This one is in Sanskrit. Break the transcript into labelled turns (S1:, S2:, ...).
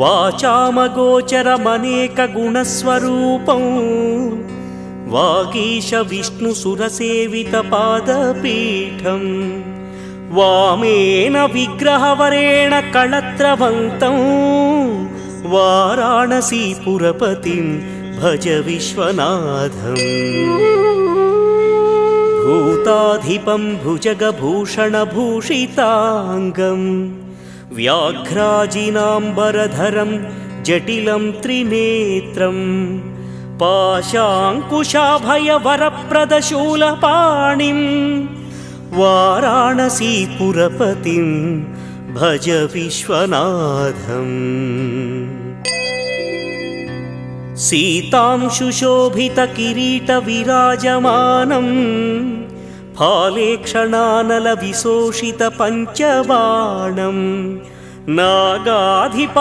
S1: वाचामगोचरमनेकगुणस्वरूपं वागीश विष्णुसुरसेवितपादपीठं वामेन विग्रहवरेण कळत्रवन्तं वाराणसीपुरपतिं भज विश्वनाथम् भूताधिपं भुजगभूषणभूषिताङ्गं व्याघ्राजिनाम्बरधरं जटिलं त्रिनेत्रं पाशाङ्कुशाभयवरप्रदशूलपाणिं वाराणसीपुरपतिं भज विश्वनाथम् सीतांशुशोभितकिरीटविराजमानं फालेक्षणानलविशोषितपञ्चबाणं नागाधिप